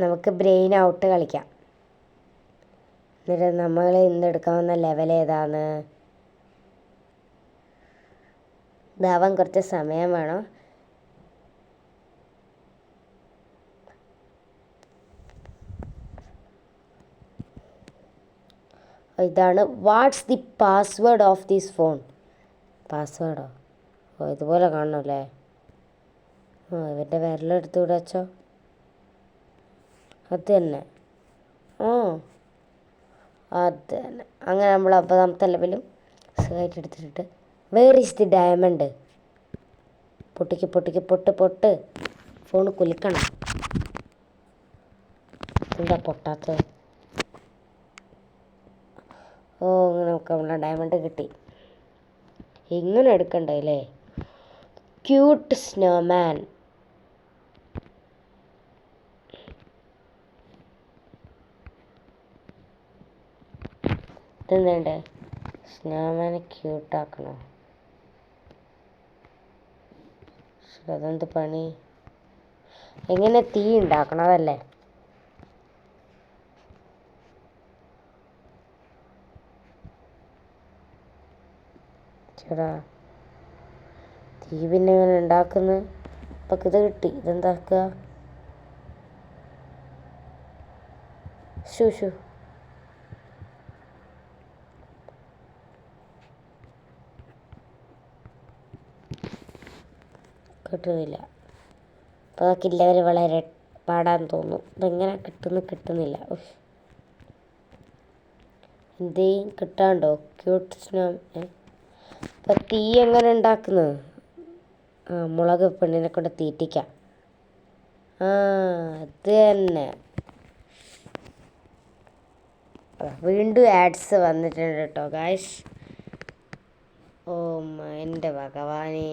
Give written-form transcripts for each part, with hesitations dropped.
നമുക്ക് brain out കളിക്കാം. എന്നിട്ട് നമ്മൾ ഇന്ന് എടുക്കാവുന്ന ലെവൽ ഏതാണ്? ഇതാവാൻ കുറച്ച് സമയം വേണം. ഇതാണ് what's the password of this phone. പാസ്വേഡോ? ഇതുപോലെ കാണണമല്ലേ? ഇവൻ്റെ വിരലെടുത്ത് ഇവിടെ വെച്ചോ. അത് തന്നെ. അത് തന്നെ. അങ്ങനെ നമ്മൾ 50ാമത്തെ ലെവലും സുഖമായിട്ട് എടുത്തിട്ട് വേർ ഈസ് ദി ഡയമണ്ട്? പൊട്ട് ഫോണ് കുലുക്കണം. എന്താ പൊട്ടാത്തത്? അങ്ങനെ നമുക്ക് നമ്മളെ ഡയമണ്ട് കിട്ടി. ഇങ്ങനെ എടുക്കണ്ടല്ലേ? Cute snowman. ഇതെന്താണ്ട് സ്നോമാനെ ക്യൂട്ടാക്കണോ? അതെന്ത് പണി? എങ്ങനെ തീ ഉണ്ടാക്കണതല്ലേ? ചേടാ തീ പിന്നെ എങ്ങനെ ഉണ്ടാക്കുന്നത്? ഇപ്പം ഇത് കിട്ടി. ഇതെന്താക്കുക? ഷൂ കിട്ടുന്നില്ല. അപ്പോൾ അതൊക്കെ ഇല്ലവർ വളരെ പാടാൻ തോന്നും. ഇതെങ്ങനെ കിട്ടുന്നില്ല. എന്തേയും കിട്ടാണ്ടോ? Cute snow. അപ്പം തീ എങ്ങനെ ഉണ്ടാക്കുന്നത്? മുളക് പെണ്ണിനെ കൊണ്ട് തീറ്റിക്കാം. അത് തന്നെ. വീണ്ടും ആഡ്സ് വന്നിട്ടുണ്ട് കേട്ടോ ഗായ്സ്. എൻ്റെ ഭഗവാനേ,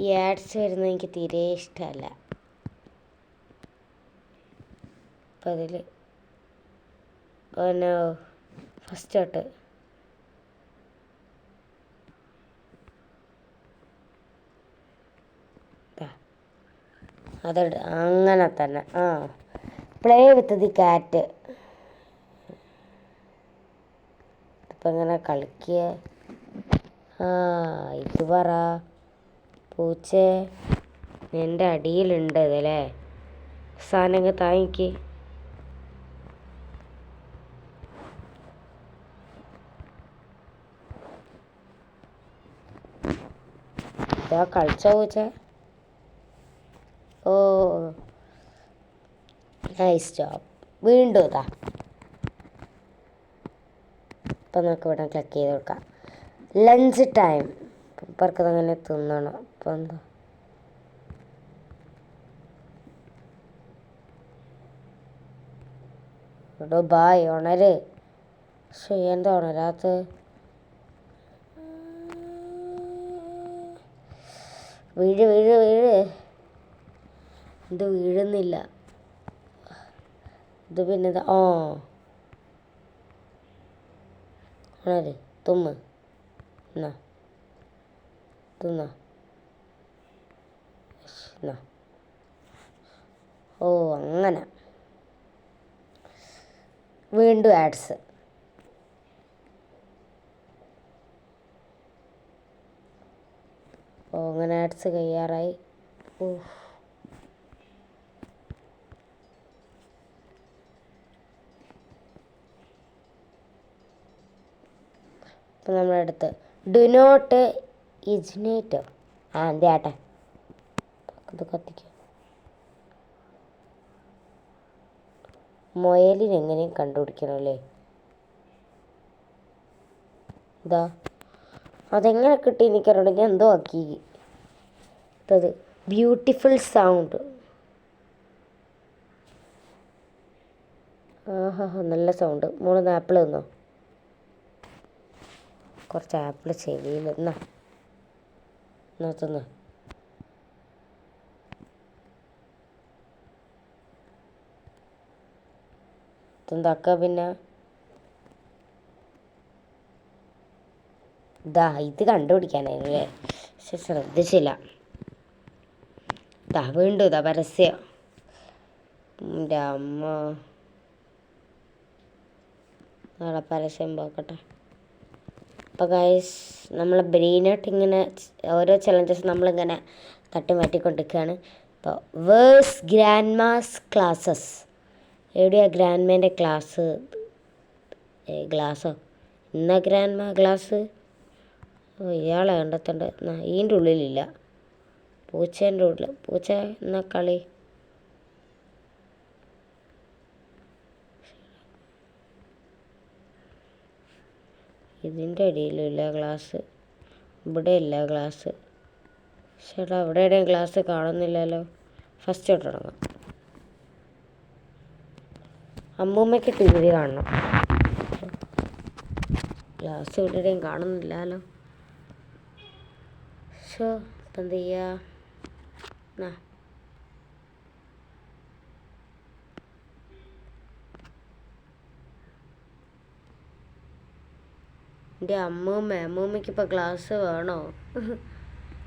ഈ ആഡ്സ് വരുന്നത് എനിക്ക് തീരെ ഇഷ്ടമല്ല. അപ്പം അതിൽ ഫസ്റ്റ് തൊട്ട് അതോട് അങ്ങനെ തന്നെ. പ്ലേ വിത്ത് ദി കാറ്റ്. ഇപ്പം ഇങ്ങനെ കളിക്കുക. ഇത് പറ പൂച്ചേ, എൻ്റെ അടിയിലുണ്ട് ഇതല്ലേ സാധനങ്ങൾ. താങ്ങിക്ക്. ഇതാ കളിച്ച പൂച്ച. Nice job. വീണ്ടും ഇതാ. ഇപ്പം നമുക്ക് ഇവിടെ ക്ലിക്ക് ചെയ്ത് കൊടുക്കാം. Lunch time. ഇപ്പർക്ക് അങ്ങനെ തിന്നണം. അപ്പം എന്താ എടോ ബായ് ഉണര്. എന്താ ഉണരാത്ത? വീഴ്. ഇത് വീഴുന്നില്ല. ഇത് പിന്നെ ഉണര്. തുമ്മ്. തിന്നോ. അങ്ങനെ വീണ്ടും ആഡ്സ്. അങ്ങനെ ആഡ്സ് കഴിയാറായി. അപ്പം നമ്മളടുത്ത് ഡു നോട്ട് ഇഗ്നേറ്റ്. എന്തേ ആട്ടെ ഇത് കത്തിക്കുക. മുയലിനെങ്ങനെയും കണ്ടുപിടിക്കണമല്ലേ? ഇതാ അതെങ്ങനെ കിട്ടി എനിക്കറിയണം. ഞാൻ എന്തോ ആക്കി. അത് ബ്യൂട്ടിഫുൾ സൗണ്ട്. നല്ല സൗണ്ട്. 3 ആപ്പിൾ തിന്നോ. കുറച്ച് ആപ്പിൾ ചെവിയിൽ തിന്നോ. ഇതെന്താക്കുക പിന്നെ? ഇത് കണ്ടുപിടിക്കാനായിരുന്നല്ലേ? പക്ഷെ ശ്രദ്ധിച്ചില്ല. വീണ്ടും പരസ്യം. എൻ്റെ അമ്മ നാളെ പരസ്യം പോക്കട്ടെ. അപ്പോൾ ഗൈസ് നമ്മൾ ബ്രെയിനായിട്ട് ഇങ്ങനെ ഓരോ ചലഞ്ചസ് നമ്മളിങ്ങനെ തട്ടി മാറ്റിക്കൊണ്ടിരിക്കുകയാണ്. അപ്പോൾ വേഴ്സ് ഗ്രാൻഡ് മാസ് ക്ലാസ്സസ്. എവിടെയാ ഗ്രാൻഡ് മേൻ്റെ ഗ്ലാസ്സോ എന്നാ ഗ്രാൻഡ് മാ ഗ്ലാസ്? ഇയാളെ കണ്ടെത്തണ്ട്. ഇതിൻ്റെ ഉള്ളിലില്ല, പൂച്ചേൻ്റെ ഉള്ളിൽ. പൂച്ച എന്നാ കളി? ഇതിൻ്റെ അടിയിലില്ല ഗ്ലാസ്, ഇവിടെ ഇല്ല ഗ്ലാസ്. ചേട്ടാ ഇവിടെ എവിടെയും ഗ്ലാസ് കാണുന്നില്ലല്ലോ. ഫസ്റ്റ് തൊട്ട് തുടങ്ങാം. അമ്മൂമ്മയ്ക്ക് ടി വി കാണണം. ഗ്ലാസ് ഇവിടെ എവിടെയും കാണുന്നില്ലല്ലോ. ഷോ ഇപ്പം എന്ത് ചെയ്യാ? എൻ്റെ അമ്മൂമ്മയ്ക്ക് ഇപ്പോൾ ഗ്ലാസ് വേണോ?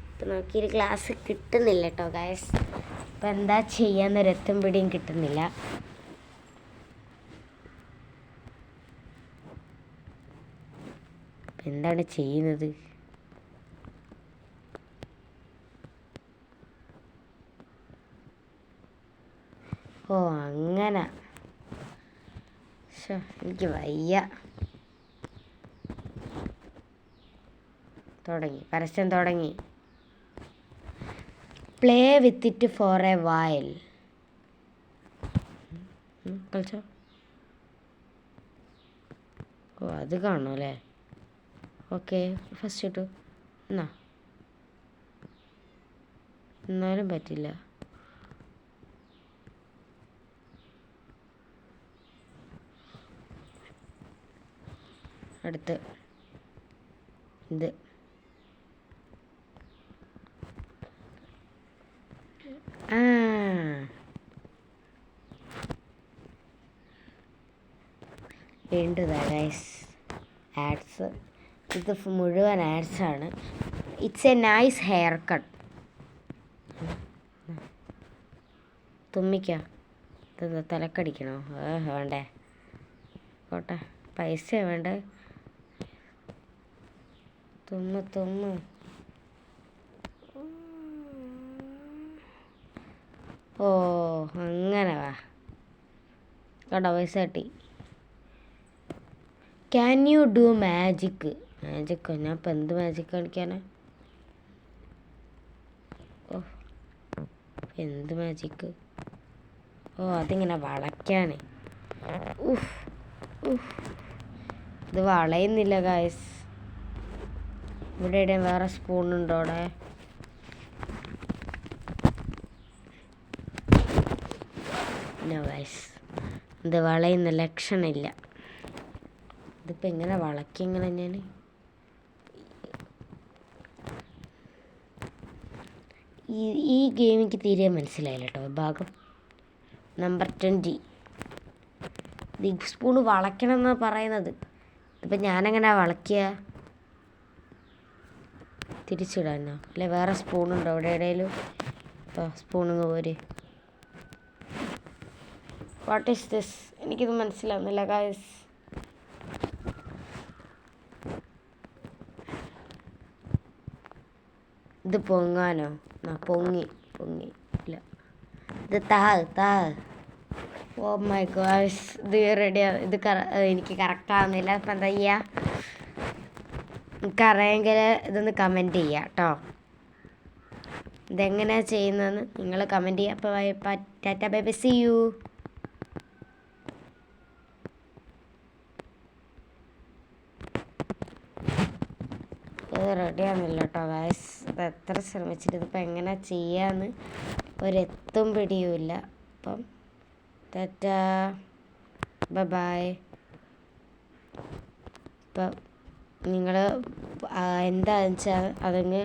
ഇപ്പം നോക്കിയൊരു ഗ്ലാസ് കിട്ടുന്നില്ല കേട്ടോ ഗൈസ്. ഇപ്പം എന്താ ചെയ്യാന്നൊരു എത്തും പിടിയും കിട്ടുന്നില്ല. എന്താണ് ചെയ്യുന്നത്? ഓ അങ്ങനെ. എനിക്ക് വയ്യ. പരസ്യം തുടങ്ങി. Play with it for A while. കളിച്ചോ. ഓ അത് കാണും അല്ലേ? ഓക്കെ ഫസ്റ്റ് ഇട്ടു. എന്നാലും പറ്റില്ല. അടുത്ത് ഇത് വീണ്ടും ഗൈസ് ആഡ്സ്. ഇത് മുഴുവൻ ആഡ്സാണ്. It's a nice haircut. തുമ്മിക്കോ? ഇത് തലക്കടിക്കണോ? വേണ്ടേ, പോട്ടെ. പൈസ വേണ്ടേ? തുമ്മ്. ഓ അങ്ങനെ വാ കേട്ടോ, പൈസ കിട്ടി. ക്യാൻ യു ഡു മാജിക്കോ? ഞാൻ ഇപ്പം എന്ത് മാജിക് കാണിക്കാനാ? ഓ എന്ത് മാജിക്ക്? ഓ അതിങ്ങനെ വളയ്ക്കാൻ. ഇത് വളയുന്നില്ല ഗായ്സ്. ഇവിടെ എവിടെയും വേറെ സ്പൂണുണ്ടോ അവിടെ? നോ ഗായ്സ്, ഇത് വളയുന്ന ലക്ഷണമില്ല. ഇതിപ്പോൾ എങ്ങനെ വളയ്ക്കിങ്ങനെ ഞാൻ? ഈ ഗെയിം എനിക്ക് തീരെ മനസ്സിലായില്ല കേട്ടോ. ഭാഗം നമ്പർ 20. ബിഗ് സ്പൂണ് വളയ്ക്കണം എന്നാണ് പറയുന്നത്. ഇപ്പം ഞാനെങ്ങനെ വളയ്ക്കുക? തിരിച്ചിടാനോ? അല്ലെ വേറെ സ്പൂണുണ്ടോ അവിടെ എവിടെയെങ്കിലും? ഇപ്പോൾ സ്പൂണിങ് പോര്. What is this? എനിക്കിത് മനസ്സിലാവുന്നില്ല ഗായ്സ്. ഇത് പൊങ്ങാനോ? പൊങ്ങി ഇല്ല. ഇത് താ. ഓ മൈ ഗോയ്സ്, ഇത് റെഡിയാ. ഇത് എനിക്ക് കറക്റ്റാവുന്നില്ല. അപ്പം എന്താ ചെയ്യുക? എനിക്കറിയെങ്കിൽ ഇതൊന്ന് കമൻറ്റ് ചെയ്യുക കേട്ടോ. ഇതെങ്ങനെയാണ് ചെയ്യുന്നതെന്ന് നിങ്ങൾ കമൻറ്റ് ചെയ്യുക. അപ്പോൾ tata bye bye, see you. ഇത് റെഡിയാവുന്നില്ല കേട്ടോ ഗായ്സ്. ഇത് എത്ര ശ്രമിച്ചിട്ട് ഇതിപ്പോൾ എങ്ങനെ ചെയ്യാമെന്ന് ഒരെത്തും പിടിയുമില്ല. അപ്പം ടാറ്റ ബൈ. ഇപ്പം നിങ്ങൾ എന്താണെന്ന് വെച്ചാൽ അതങ്ങ്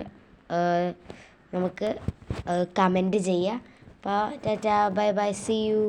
നമുക്ക് കമൻറ്റ് ചെയ്യുക. അപ്പോൾ tata bye bye, see U.